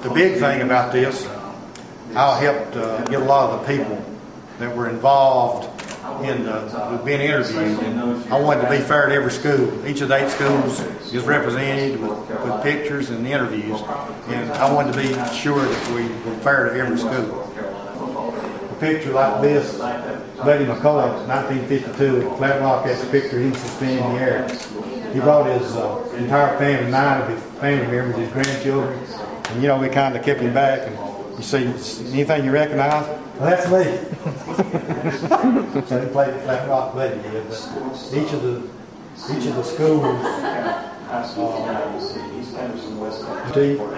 the big thing about this, I helped get a lot of the people that were involved in being interviewed. And I wanted to be fair to every school. Each of the 8 schools is represented with pictures and interviews. And I wanted to be sure that we were fair to every school. A picture like this, Buddy McCullough, 1952 at Flat Rock, that's a picture he was suspended in the air. He brought his entire family, 9 of his family members, his grandchildren. And, you know, we kind of kept him back. And you see, anything you recognize? Well, that's me. So he played at Flat Rock, Buddy did. But each of the schools,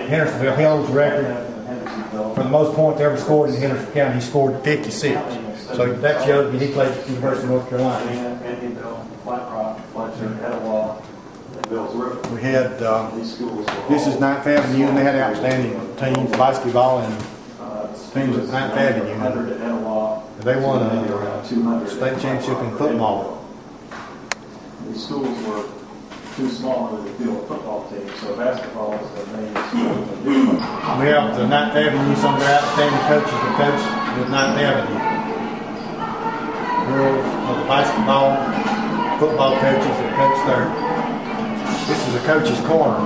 Hendersonville, he holds the record for the most points ever scored in Henderson County. He scored 56. So that shows me he played at the University of North Carolina. We had, this is 9th Avenue, and they had outstanding teams, basketball and teams at 9th Avenue. They won a state championship in football. These schools were too small to field a football team, so basketball was the main sport. We have the 9th Avenue, some of their outstanding coaches that coach with 9th Avenue. Girls of the basketball, football coaches that coach there. This is a coach's corner.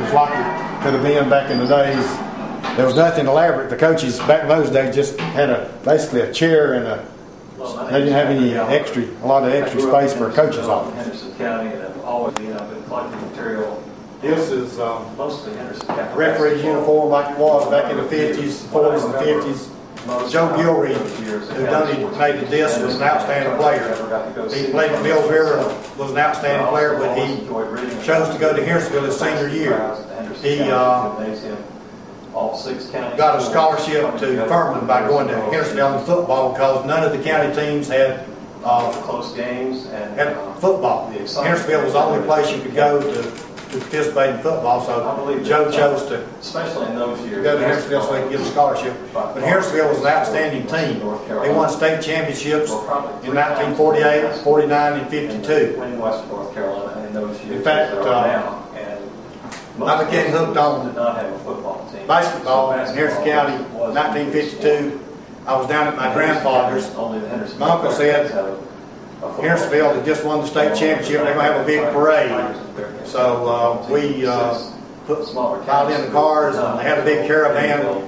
It's like it could have been back in the days. There was nothing elaborate. The coaches back in those days just had basically a chair and they didn't have any a lot of extra space for a coach's office. Henderson County, and I've always been collecting material. This is mostly Henderson County. Referee's uniform like it was back in the 50s, 40s, and 50s. Joe Gilreed, who donated this, was an outstanding player. He played in Mills River, was an outstanding player, but he chose to go to Hendersonville his senior year. He got a scholarship to Furman by going to Hendersonville in football because none of the county teams had close games and football. Hendersonville was the only place you could go to participate in football, so Joe chose to especially in those years, go to Hendersonville so he could get a scholarship. But Hendersonville was an outstanding team. They won state championships in 1948, 49, and 52. In West North Carolina in those years. In fact, I became hooked on basketball in Henderson County in 1952. I was down at my grandfather's. My uncle said Hendersonville had just won the state championship. They're going to have a big parade. So we piled in the cars, and they had a big caravan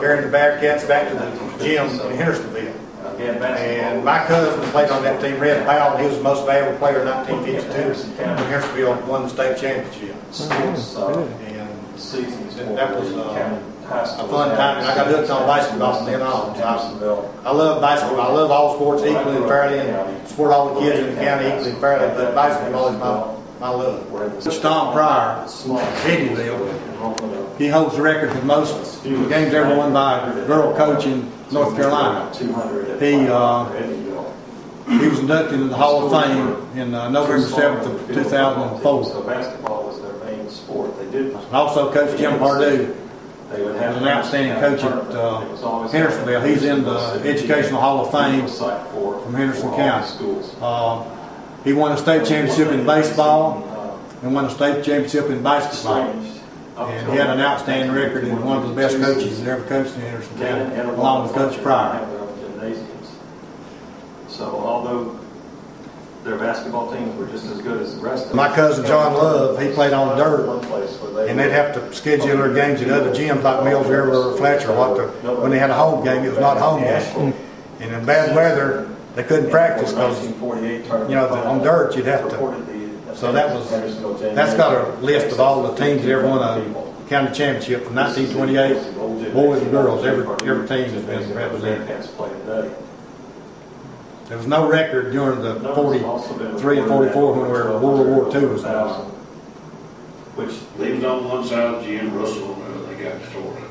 carrying the Bearcats back to the gym in Hendersonville. And my cousin played on that team, Red Powell, and he was the most valuable player in 1952 when Hendersonville won the state championship. And that was a fun time, and I got hooked on basketball from then on. I love basketball. I love all sports equally and fairly, and support all the kids in the county equally and fairly, but basketball is my love. Tom Pryor, Eddyville, he holds the record for most games ever won by a girl coach in North Carolina. He was inducted into the Hall of Fame in November 7th of 2004. So basketball was their main sport. They did. Also, Coach Jim Pardue was an outstanding coach at Hendersonville. He's in the Educational Hall of Fame from Henderson County. He won a state championship in baseball and won a state championship in basketball. And he had an outstanding record and one of the best coaches that ever coached in Henderson County, along with Coach Pryor. So although their basketball teams were just as good as the rest of them. My cousin John Love, he played on dirt, and they'd have to schedule their games at other gyms like Mills River or Fletcher. When they had a home game, it was not a home game. And in bad weather, they couldn't practice because, on dirt you'd have to. So that's got a list of all the teams that ever won a county championship from 1928, boys and girls. Every team has been represented. There was no record during the 43 and 44 when World War II was going. Which they was on one side of the gym, Russell, they got sort of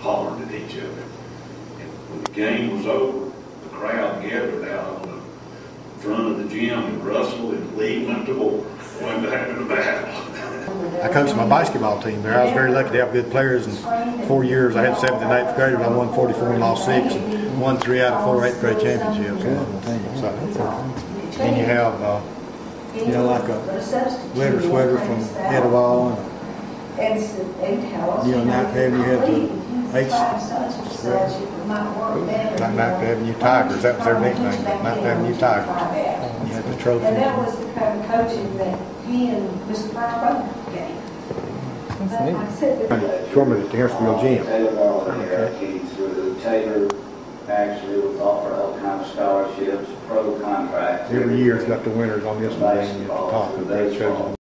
hollering at each other. And when the game was over, the crowd gathered out on the front of the gym, and Russell and Lee went to war, went to having a battle. I coached my basketball team there. I was very lucky to have good players. In 4 years, I had 7th and 8th grade, but I won 44 and lost 6. And won 3 out of 4 8th grade championships. And you have, like a glitter sweater from Etowah, and and tell us. You know, Ninth Avenue had the H. Such, it might work better. Not Ninth Avenue Tigers, that was their nickname, Ninth Avenue Tigers. You had the trophy. And that was the kind of coaching that he and Mr. Brown gave. But I said that. Formerly at the Harrisville Gym. Taylor Garland here, Keith, through Taylor actually was offered all kinds of scholarships, pro contracts. Every year it's got the winners on this one, and at the top, and that shows them.